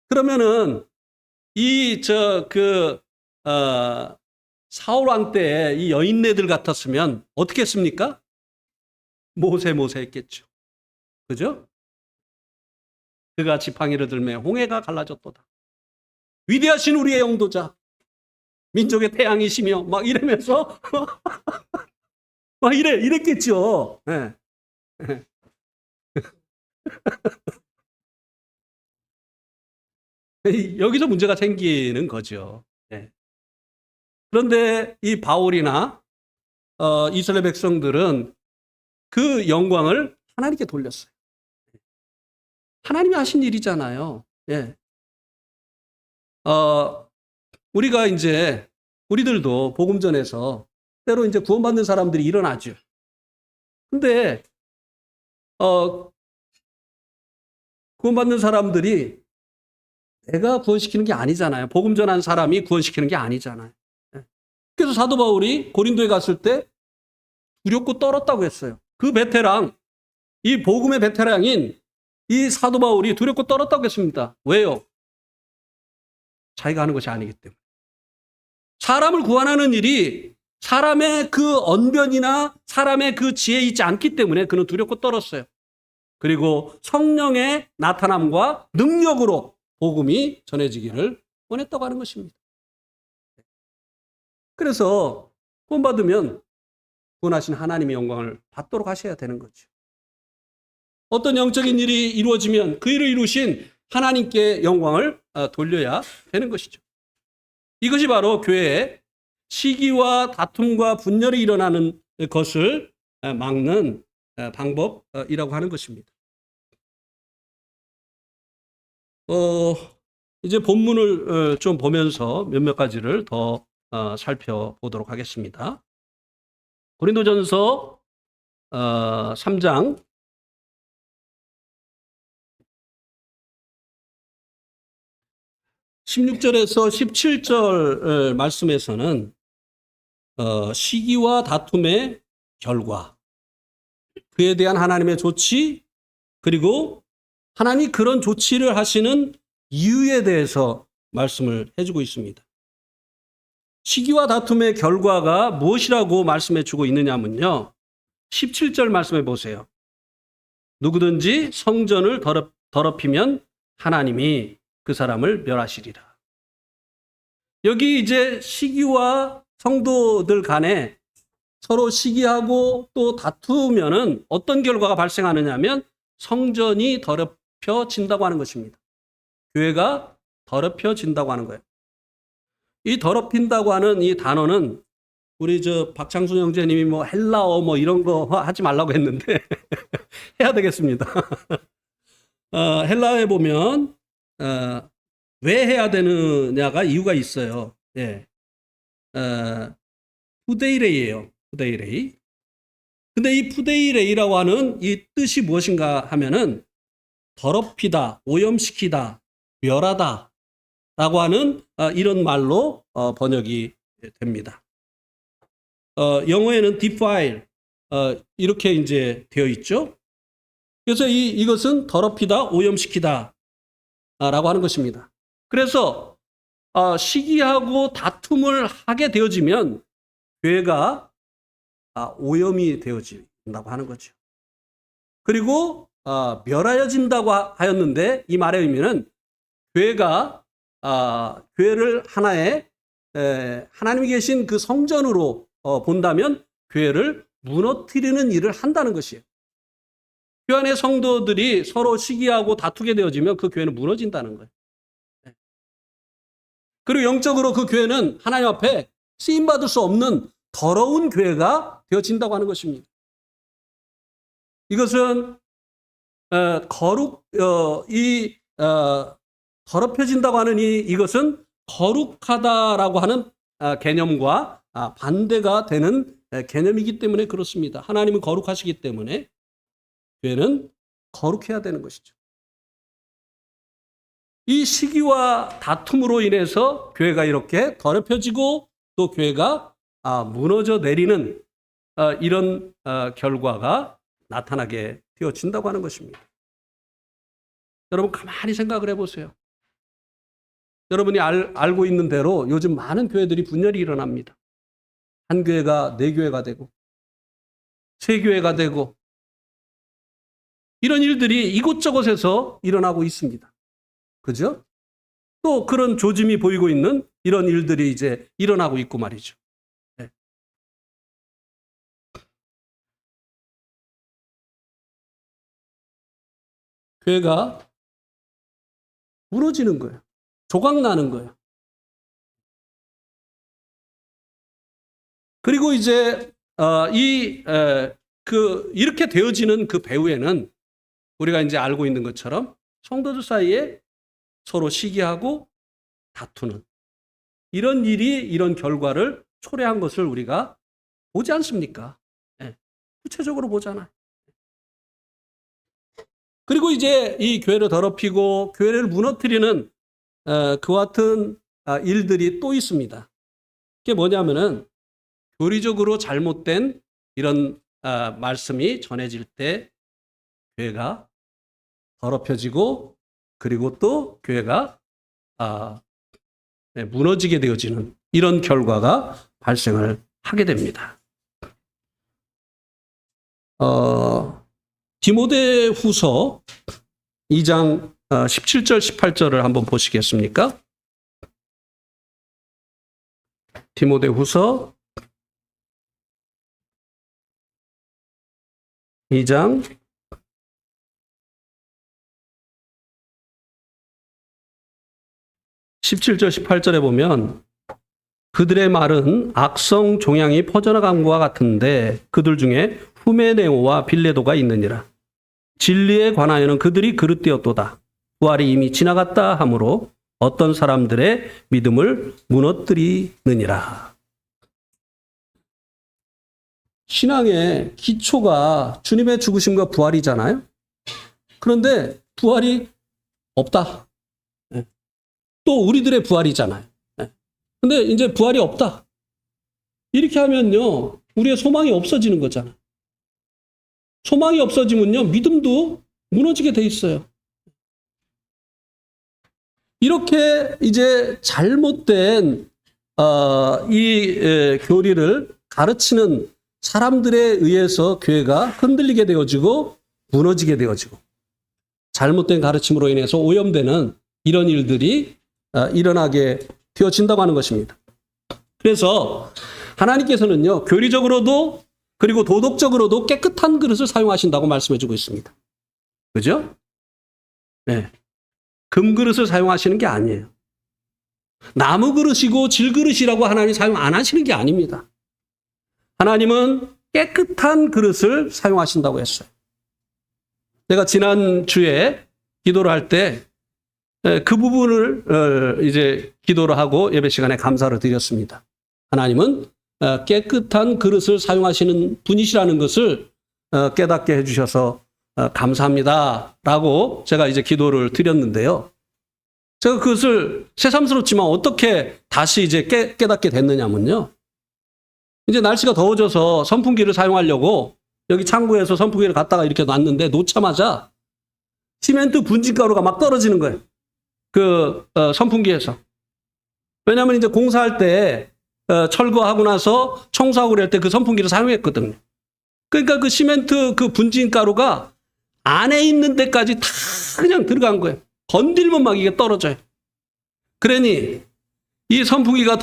그러면은 사울 왕 때 이 여인네들 같았으면 어떻게 했습니까? 모세 했겠죠. 그죠? 그가 지팡이를 들며 홍해가 갈라졌도다. 위대하신 우리의 영도자, 민족의 태양이시며 막 이러면서 막 이랬겠죠. 네. 여기서 문제가 생기는 거죠. 네. 그런데 이 바울이나 이스라엘 백성들은 그 영광을 하나님께 돌렸어요. 하나님이 하신 일이잖아요. 예. 우리가 이제 우리들도 복음 전에서 때로 이제 구원받는 사람들이 일어나죠. 근데 구원받는 사람들이 내가 구원시키는 게 아니잖아요. 복음 전한 사람이 구원시키는 게 아니잖아요. 그래서 사도 바울이 고린도에 갔을 때 두렵고 떨었다고 했어요. 그 베테랑, 이 복음의 베테랑인 이 사도 바울이 두렵고 떨었다고 했습니다. 왜요? 자기가 하는 것이 아니기 때문에. 사람을 구원하는 일이 사람의 그 언변이나 사람의 그 지혜에 있지 않기 때문에 그는 두렵고 떨었어요. 그리고 성령의 나타남과 능력으로 복음이 전해지기를 원했다고 하는 것입니다. 그래서 구원받으면 구원하신 하나님의 영광을 받도록 하셔야 되는 거죠. 어떤 영적인 일이 이루어지면 그 일을 이루신 하나님께 영광을 돌려야 되는 것이죠. 이것이 바로 교회에 시기와 다툼과 분열이 일어나는 것을 막는 방법이라고 하는 것입니다. 이제 본문을 좀 보면서 몇몇 가지를 더 살펴보도록 하겠습니다. 고린도전서 3장 16절에서 17절 말씀에서는 시기와 다툼의 결과, 그에 대한 하나님의 조치, 그리고 하나님이 그런 조치를 하시는 이유에 대해서 말씀을 해주고 있습니다. 시기와 다툼의 결과가 무엇이라고 말씀해 주고 있느냐면요. 17절 말씀해 보세요. 누구든지 성전을 더럽히면 하나님이 그 사람을 멸하시리라. 여기 이제 시기와 성도들 간에 서로 시기하고 또 다투면은 어떤 결과가 발생하느냐 하면 성전이 더럽혀진다고 하는 것입니다. 교회가 더럽혀진다고 하는 거예요. 이 더럽힌다고 하는 이 단어는 우리 박창순 형제님이 뭐 헬라어 뭐 이런 거 하지 말라고 했는데 해야 되겠습니다. 헬라어에 보면 왜 해야 되느냐가 이유가 있어요. 예. 푸데이레이예요. 푸데이레이. 근데 이 푸데이레이라고 하는 이 뜻이 무엇인가 하면은 더럽히다, 오염시키다, 멸하다 라고 하는 이런 말로 번역이 됩니다. 영어에는 defile 이렇게 이제 되어 있죠. 그래서 이것은 더럽히다, 오염시키다 라고 하는 것입니다. 그래서 시기하고 다툼을 하게 되어지면 교회가 오염이 되어진다고 하는 거죠. 그리고 멸하여진다고 하였는데 이 말의 의미는 교회가 교회를 하나의 하나님이 계신 그 성전으로 본다면 교회를 무너뜨리는 일을 한다는 것이에요. 교회 안의 성도들이 서로 시기하고 다투게 되어지면 그 교회는 무너진다는 거예요. 그리고 영적으로 그 교회는 하나님 앞에 쓰임받을 수 없는 더러운 교회가 되어진다고 하는 것입니다. 이것은 더럽혀진다고 하는 이것은 거룩하다라고 하는 개념과 반대가 되는 개념이기 때문에 그렇습니다. 하나님은 거룩하시기 때문에 교회는 거룩해야 되는 것이죠. 이 시기와 다툼으로 인해서 교회가 이렇게 더럽혀지고 또 교회가 무너져 내리는 이런 결과가 나타나게 되어진다고 하는 것입니다. 여러분 가만히 생각을 해보세요. 여러분이 알고 있는 대로 요즘 많은 교회들이 분열이 일어납니다. 한 교회가 네 교회가 되고 세 교회가 되고 이런 일들이 이곳저곳에서 일어나고 있습니다. 그죠? 또 그런 조짐이 보이고 있는 이런 일들이 이제 일어나고 있고 말이죠. 네. 교회가 무너지는 거예요. 조각나는 거예요. 그리고 이제 이렇게 되어지는 그 배후에는 우리가 이제 알고 있는 것처럼 성도들 사이에 서로 시기하고 다투는 이런 일이 이런 결과를 초래한 것을 우리가 보지 않습니까? 네. 구체적으로 보잖아요. 그리고 이제 이 교회를 더럽히고 교회를 무너뜨리는 그와 같은 일들이 또 있습니다. 그게 뭐냐면은 교리적으로 잘못된 이런 말씀이 전해질 때 교회가 더럽혀지고 그리고 또 교회가 무너지게 되어지는 이런 결과가 발생을 하게 됩니다. 디모데후서 2장 17절 18절을 한번 보시겠습니까? 디모데후서 2장 17절 18절에 보면 그들의 말은 악성 종양이 퍼져나감과 같은데 그들 중에 후메네오와 빌레도가 있느니라. 진리에 관하여는 그들이 그릇되었도다. 부활이 이미 지나갔다 하므로 어떤 사람들의 믿음을 무너뜨리느니라. 신앙의 기초가 주님의 죽으심과 부활이잖아요. 그런데 부활이 없다. 또 우리들의 부활이잖아요. 근데 이제 부활이 없다. 이렇게 하면요, 우리의 소망이 없어지는 거잖아요. 소망이 없어지면요, 믿음도 무너지게 돼 있어요. 이렇게 이제 잘못된 이 교리를 가르치는 사람들에 의해서 교회가 흔들리게 되어지고 무너지게 되어지고 잘못된 가르침으로 인해서 오염되는 이런 일들이 일어나게 되어진다고 하는 것입니다. 그래서 하나님께서는요, 교리적으로도 그리고 도덕적으로도 깨끗한 그릇을 사용하신다고 말씀해 주고 있습니다. 그죠? 네. 금그릇을 사용하시는 게 아니에요. 나무 그릇이고 질그릇이라고 하나님 사용 안 하시는 게 아닙니다. 하나님은 깨끗한 그릇을 사용하신다고 했어요. 제가 지난주에 기도를 할 때 그 부분을 이제 기도를 하고 예배 시간에 감사를 드렸습니다. 하나님은 깨끗한 그릇을 사용하시는 분이시라는 것을 깨닫게 해주셔서 감사합니다. 라고 제가 이제 기도를 드렸는데요. 제가 그것을 새삼스럽지만 어떻게 다시 이제 깨닫게 됐느냐면요. 이제 날씨가 더워져서 선풍기를 사용하려고 여기 창고에서 선풍기를 갖다가 이렇게 놨는데 놓자마자 시멘트 분진가루가 막 떨어지는 거예요. 그 선풍기에서. 왜냐하면 이제 공사할 때 철거하고 나서 청소하고 그럴 때 그 선풍기를 사용했거든요. 그러니까 그 시멘트 그 분진가루가 안에 있는 데까지 다 그냥 들어간 거예요. 건들면 막 이게 떨어져요. 그러니 이 선풍기가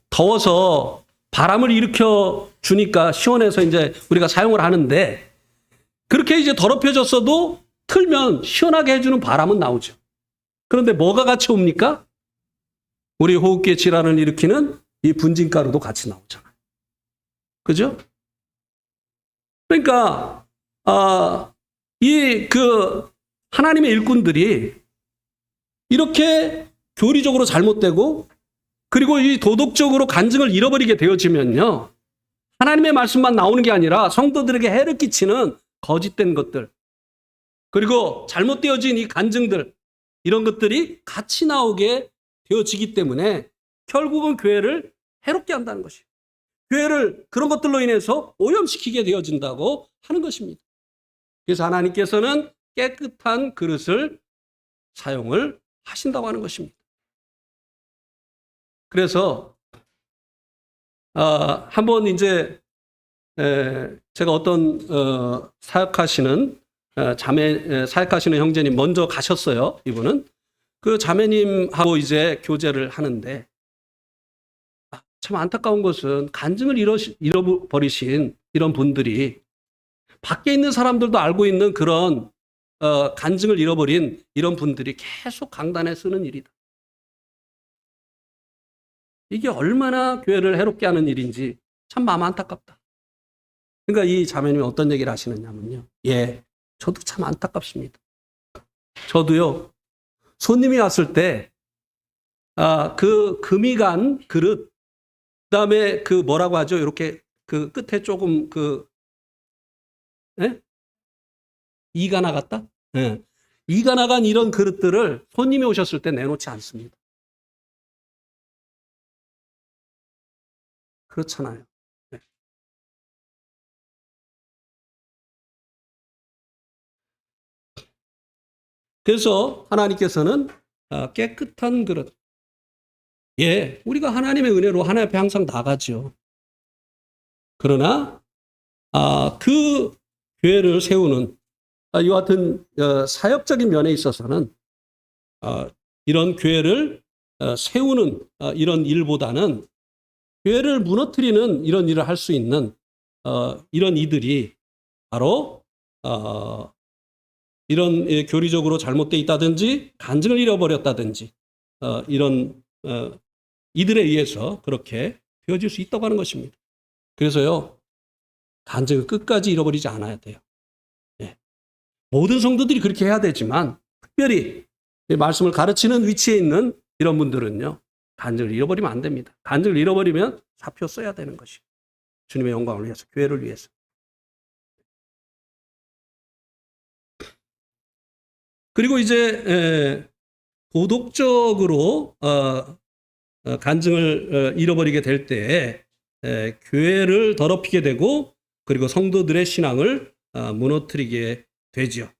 더워서 바람을 일으켜 주니까 시원해서 이제 우리가 사용을 하는데 그렇게 이제 더럽혀졌어도 틀면 시원하게 해주는 바람은 나오죠. 그런데 뭐가 같이 옵니까? 우리 호흡기의 질환을 일으키는 이 분진가루도 같이 나오잖아요. 그죠? 그러니까 하나님의 일꾼들이 이렇게 교리적으로 잘못되고 그리고 이 도덕적으로 간증을 잃어버리게 되어지면요. 하나님의 말씀만 나오는 게 아니라 성도들에게 해를 끼치는 거짓된 것들 그리고 잘못되어진 이 간증들 이런 것들이 같이 나오게 되어지기 때문에 결국은 교회를 해롭게 한다는 것이에요. 교회를 그런 것들로 인해서 오염시키게 되어진다고 하는 것입니다. 그래서 하나님께서는 깨끗한 그릇을 사용을 하신다고 하는 것입니다. 그래서 한번 이제 제가 어떤 사역하시는 사역하시는 형제님 먼저 가셨어요. 이분은 그 자매님하고 이제 교제를 하는데 참 안타까운 것은 간증을 잃어버리신 이런 분들이 밖에 있는 사람들도 알고 있는 그런 간증을 잃어버린 이런 분들이 계속 강단에 쓰는 일이다. 이게 얼마나 교회를 해롭게 하는 일인지 참 마음 안타깝다. 그러니까 이 자매님이 어떤 얘기를 하시느냐면요. 예, 저도 참 안타깝습니다. 저도요, 손님이 왔을 때, 그 금이 간 그릇, 그 다음에 그 뭐라고 하죠? 이렇게 그 끝에 조금 이가 나갔다? 예. 이가 나간 이런 그릇들을 손님이 오셨을 때 내놓지 않습니다. 그렇잖아요. 네. 그래서 하나님께서는 깨끗한 그릇, 예, 우리가 하나님의 은혜로 하나님 앞에 항상 나가죠. 그러나 그 교회를 세우는 이와 같은 사역적인 면에 있어서는 이런 교회를 세우는 이런 일보다는 교회를 무너뜨리는 이런 일을 할 수 있는 이런 이들이 바로 이런 교리적으로 잘못되어 있다든지 간증을 잃어버렸다든지 이런 이들에 의해서 그렇게 되어질 수 있다고 하는 것입니다. 그래서요, 간증을 끝까지 잃어버리지 않아야 돼요. 예. 모든 성도들이 그렇게 해야 되지만 특별히 말씀을 가르치는 위치에 있는 이런 분들은요, 간증을 잃어버리면 안 됩니다. 간증을 잃어버리면 사표 써야 되는 것이에요. 주님의 영광을 위해서, 교회를 위해서. 그리고 이제 도덕적으로 간증을 잃어버리게 될 때 교회를 더럽히게 되고 그리고 성도들의 신앙을 무너뜨리게 되지요.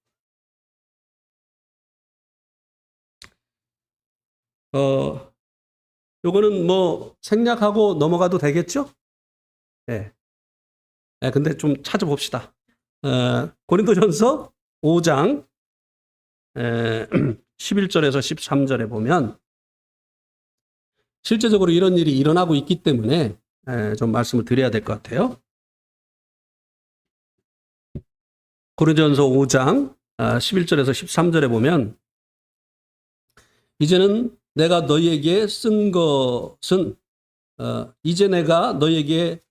요거는 뭐 생략하고 넘어가도 되겠죠? 예. 근데 좀 찾아봅시다. 고린도전서 5장 11절에서 13절에 보면 실제적으로 이런 일이 일어나고 있기 때문에 좀 말씀을 드려야 될 것 같아요. 고린도전서 5장 11절에서 13절에 보면 이제는 내가 너희에게 쓴 것은 이제 내가 너희에게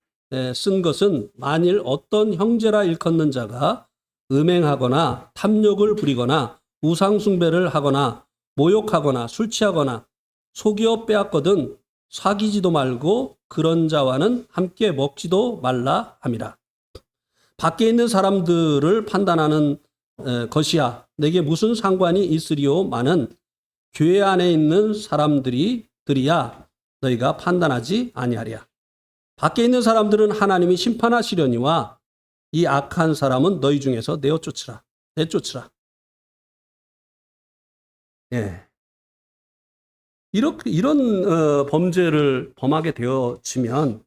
쓴 것은 만일 어떤 형제라 일컫는 자가 음행하거나 탐욕을 부리거나 우상숭배를 하거나 모욕하거나 술 취하거나 속여 빼앗거든 사귀지도 말고 그런 자와는 함께 먹지도 말라 함이라. 밖에 있는 사람들을 판단하는 것이야 내게 무슨 상관이 있으리오마는 교회 안에 있는 사람들이야 너희가 판단하지 아니하랴. 밖에 있는 사람들은 하나님이 심판하시려니와 이 악한 사람은 너희 중에서 내쫓으라. 예. 이런 범죄를 범하게 되어지면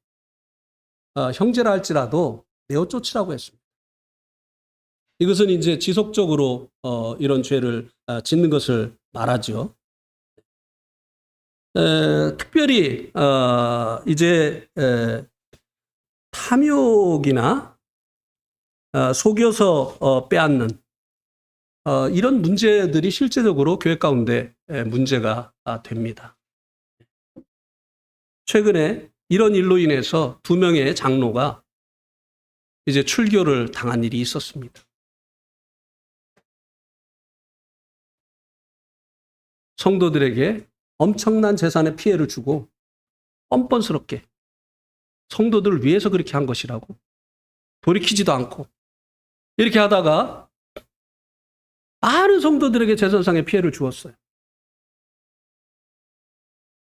형제라 할지라도 내어쫓으라고 했습니다. 이것은 이제 지속적으로 이런 죄를 짓는 것을 말하죠. 특별히 이제 탐욕이나 속여서 빼앗는 이런 문제들이 실제적으로 교회 가운데 문제가 됩니다. 최근에 이런 일로 인해서 2명의 장로가 이제 출교를 당한 일이 있었습니다. 성도들에게 엄청난 재산의 피해를 주고 뻔뻔스럽게 성도들을 위해서 그렇게 한 것이라고 돌이키지도 않고 이렇게 하다가 많은 성도들에게 재산상의 피해를 주었어요.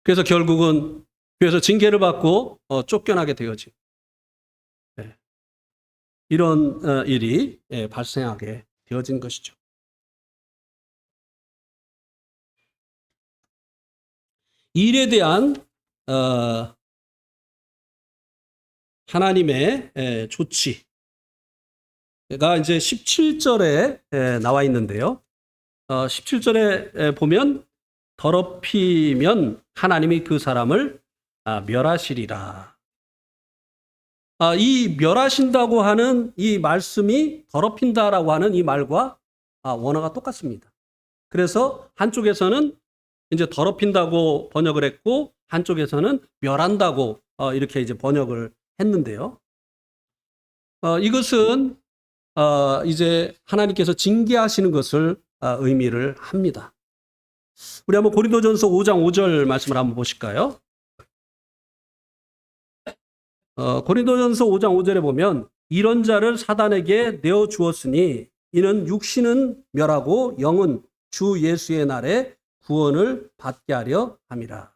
그래서 결국은 교회에서 징계를 받고 쫓겨나게 되어진 이런 일이 발생하게 되어진 것이죠. 이 일에 대한 하나님의 조치가 이제 17절에 나와 있는데요. 17절에 보면 더럽히면 하나님이 그 사람을 멸하시리라. 이 멸하신다고 하는 이 말씀이 더럽힌다라고 하는 이 말과 원어가 똑같습니다. 그래서 한쪽에서는 이제 더럽힌다고 번역을 했고 한쪽에서는 멸한다고 이렇게 이제 번역을 했는데요. 이것은 이제 하나님께서 징계하시는 것을 의미를 합니다. 우리 한번 고린도전서 5장 5절 말씀을 한번 보실까요? 고린도전서 5장 5절에 보면 이런 자를 사단에게 내어 주었으니 이는 육신은 멸하고 영은 주 예수의 날에 구원을 받게 하려 함이라.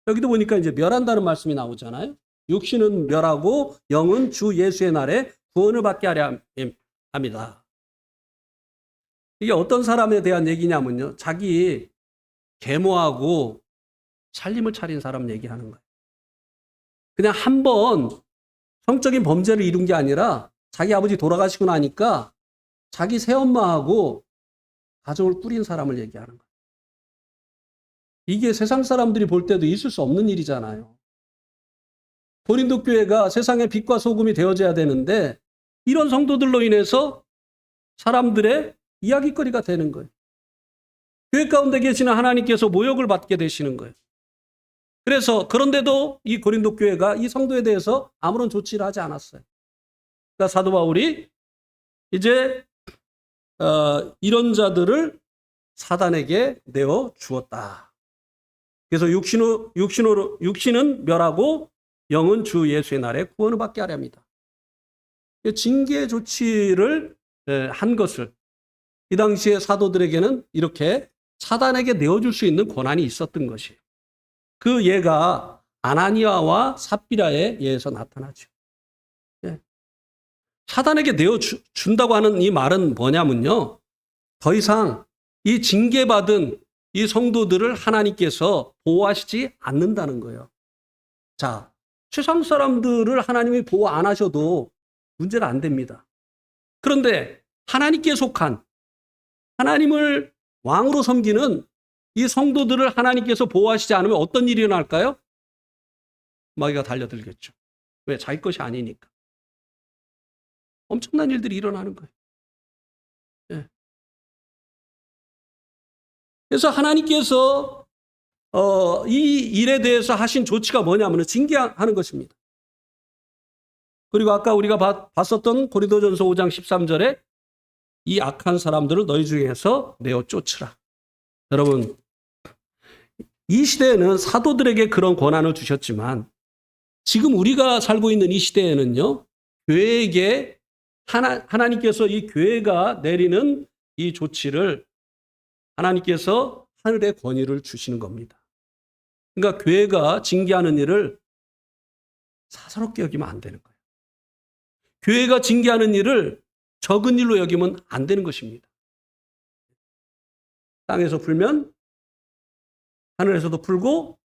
여기도 보니까 이제 멸한다는 말씀이 나오잖아요. 육신은 멸하고 영은 주 예수의 날에 구원을 받게 하려 합니다. 이게 어떤 사람에 대한 얘기냐면요. 자기 계모하고 살림을 차린 사람 얘기하는 거예요. 그냥 한 번 성적인 범죄를 이룬 게 아니라 자기 아버지 돌아가시고 나니까 자기 새엄마하고 가정을 꾸린 사람을 얘기하는 거예요. 이게 세상 사람들이 볼 때도 있을 수 없는 일이잖아요. 고린도 교회가 세상의 빛과 소금이 되어져야 되는데 이런 성도들로 인해서 사람들의 이야기거리가 되는 거예요. 교회 가운데 계시는 하나님께서 모욕을 받게 되시는 거예요. 그래서 그런데도 이 고린도 교회가 이 성도에 대해서 아무런 조치를 하지 않았어요. 그러니까 사도 바울이 이제 이런 자들을 사단에게 내어 주었다. 그래서 육신은 멸하고 영은 주 예수의 날에 구원을 받게 하려 합니다. 징계 조치를 한 것을 이 당시에 사도들에게는 이렇게 사단에게 내어줄 수 있는 권한이 있었던 것이에요. 그 예가 아나니아와 삽비라의 예에서 나타나죠. 사단에게 내어준다고 하는 이 말은 뭐냐면요. 더 이상 이 징계받은 이 성도들을 하나님께서 보호하시지 않는다는 거예요. 자, 세상 사람들을 하나님이 보호 안 하셔도 문제는 안 됩니다. 그런데 하나님께 속한 하나님을 왕으로 섬기는 이 성도들을 하나님께서 보호하시지 않으면 어떤 일이 일어날까요? 마귀가 달려들겠죠. 왜? 자기 것이 아니니까. 엄청난 일들이 일어나는 거예요. 예. 그래서 하나님께서 이 일에 대해서 하신 조치가 뭐냐면 징계하는 것입니다. 그리고 아까 우리가 봤었던 고린도전서 5장 13절에 이 악한 사람들을 너희 중에서 내어 쫓으라. 여러분, 이 시대에는 사도들에게 그런 권한을 주셨지만 지금 우리가 살고 있는 이 시대에는요, 교회에게 하나님께서 이 교회가 내리는 이 조치를 하나님께서 하늘의 권위를 주시는 겁니다. 그러니까 교회가 징계하는 일을 사사롭게 여기면 안 되는 거예요. 교회가 징계하는 일을 적은 일로 여기면 안 되는 것입니다. 땅에서 풀면 하늘에서도 풀고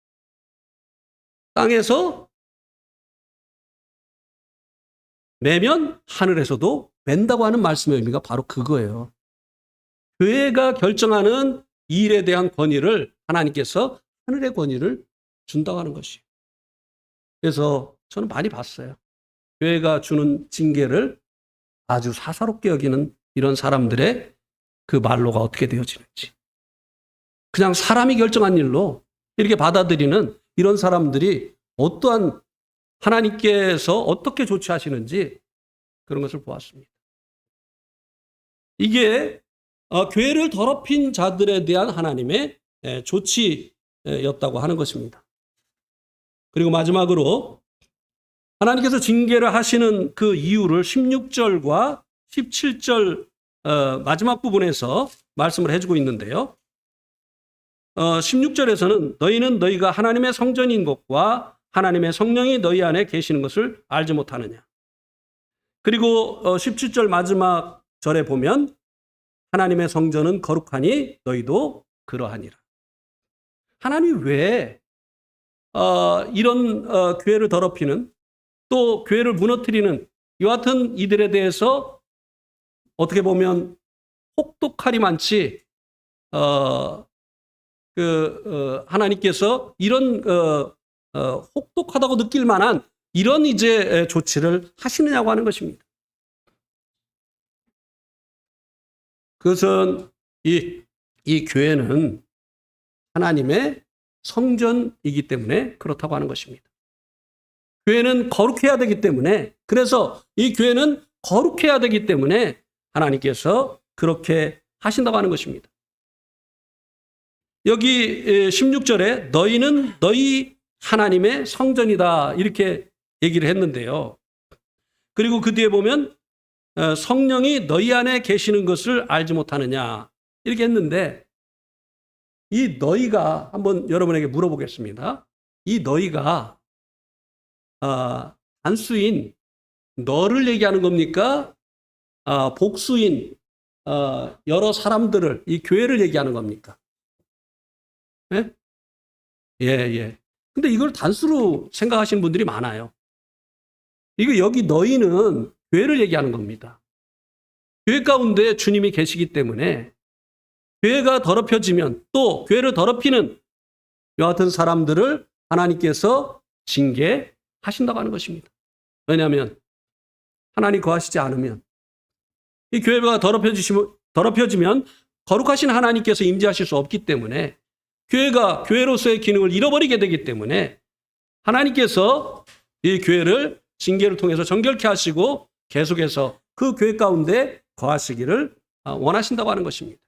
땅에서 매면 하늘에서도 맨다고 하는 말씀의 의미가 바로 그거예요. 교회가 결정하는 이 일에 대한 권위를 하나님께서 하늘의 권위를 준다고 하는 것이에요. 그래서 저는 많이 봤어요. 교회가 주는 징계를 아주 사사롭게 여기는 이런 사람들의 그 말로가 어떻게 되어지는지. 그냥 사람이 결정한 일로 이렇게 받아들이는 이런 사람들이 어떠한 하나님께서 어떻게 조치하시는지 그런 것을 보았습니다. 이게 교회를 더럽힌 자들에 대한 하나님의 조치였다고 하는 것입니다. 그리고 마지막으로 하나님께서 징계를 하시는 그 이유를 16절과 17절 마지막 부분에서 말씀을 해주고 있는데요. 16절에서는 너희는 너희가 하나님의 성전인 것과 하나님의 성령이 너희 안에 계시는 것을 알지 못하느냐. 그리고 17절 마지막 절에 보면 하나님의 성전은 거룩하니 너희도 그러하니라. 하나님이 왜 이런 교회를 더럽히는 또 교회를 무너뜨리는 이와 같은 이들에 대해서 어떻게 보면 혹독하리 많지 하나님께서 이런 혹독하다고 느낄 만한 이런 이제 조치를 하시느냐고 하는 것입니다. 그것은 이 교회는 하나님의 성전이기 때문에 그렇다고 하는 것입니다. 교회는 거룩해야 되기 때문에, 그래서 이 교회는 거룩해야 되기 때문에 하나님께서 그렇게 하신다고 하는 것입니다. 여기 16절에 너희는 너희 하나님의 성전이다 이렇게 얘기를 했는데요. 그리고 그 뒤에 보면 성령이 너희 안에 계시는 것을 알지 못하느냐 이렇게 했는데, 이 너희가 한번 여러분에게 물어보겠습니다. 이 너희가 단수인 너를 얘기하는 겁니까? 복수인 여러 사람들을, 이 교회를 얘기하는 겁니까? 네? 예, 예. 근데 이걸 단수로 생각하시는 분들이 많아요. 이거 여기 너희는 교회를 얘기하는 겁니다. 교회 가운데 주님이 계시기 때문에 교회가 더럽혀지면 또 교회를 더럽히는 이와 같은 사람들을 하나님께서 징계하신다고 하는 것입니다. 왜냐하면 하나님 거하시지 않으면 이 교회가 더럽혀지면 거룩하신 하나님께서 임재하실 수 없기 때문에 교회가 교회로서의 기능을 잃어버리게 되기 때문에 하나님께서 이 교회를 징계를 통해서 정결케 하시고 계속해서 그 교회 가운데 거하시기를 원하신다고 하는 것입니다.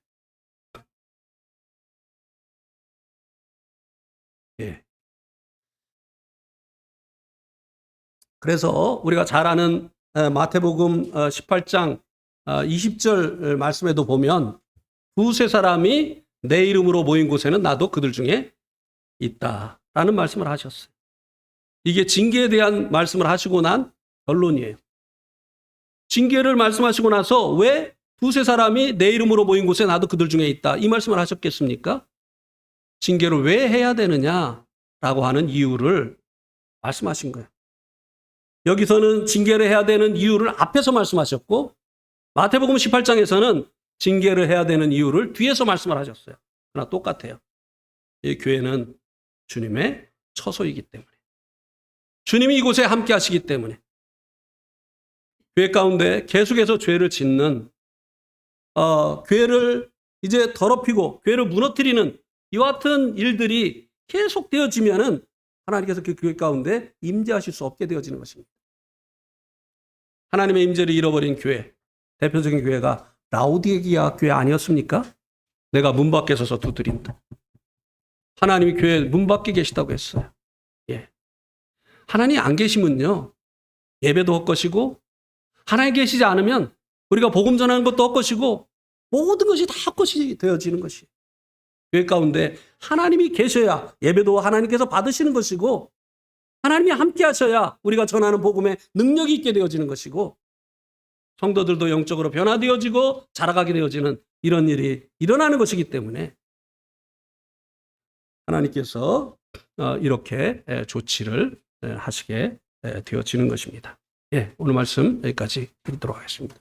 예. 그래서 우리가 잘 아는 마태복음 18장 20절 말씀에도 보면 두세 사람이 내 이름으로 모인 곳에는 나도 그들 중에 있다라는 말씀을 하셨어요. 이게 징계에 대한 말씀을 하시고 난 결론이에요. 징계를 말씀하시고 나서 왜 두세 사람이 내 이름으로 모인 곳에 나도 그들 중에 있다 이 말씀을 하셨겠습니까? 징계를 왜 해야 되느냐라고 하는 이유를 말씀하신 거예요. 여기서는 징계를 해야 되는 이유를 앞에서 말씀하셨고 마태복음 18장에서는 징계를 해야 되는 이유를 뒤에서 말씀을 하셨어요. 그러나 똑같아요. 이 교회는 주님의 처소이기 때문에 주님이 이곳에 함께 하시기 때문에 교회 가운데 계속해서 죄를 짓는 교회를 이제 더럽히고 교회를 무너뜨리는 이와 같은 일들이 계속 되어지면은 하나님께서 그 교회 가운데 임재하실 수 없게 되어지는 것입니다. 하나님의 임재를 잃어버린 교회, 대표적인 교회가 라오디게아 교회 아니었습니까? 내가 문 밖에 서서 두드린다. 하나님이 교회 문 밖에 계시다고 했어요. 예. 하나님이 안 계시면요. 예배도 헛것이고 하나님 계시지 않으면 우리가 복음 전하는 것도 헛것이고 모든 것이 다 헛것이 되어지는 것이에요. 교회 가운데 하나님이 계셔야 예배도 하나님께서 받으시는 것이고 하나님이 함께 하셔야 우리가 전하는 복음에 능력이 있게 되어지는 것이고 성도들도 영적으로 변화되어지고 자라가게 되어지는 이런 일이 일어나는 것이기 때문에 하나님께서 이렇게 조치를 하시게 되어지는 것입니다. 예, 오늘 말씀 여기까지 드리도록 하겠습니다.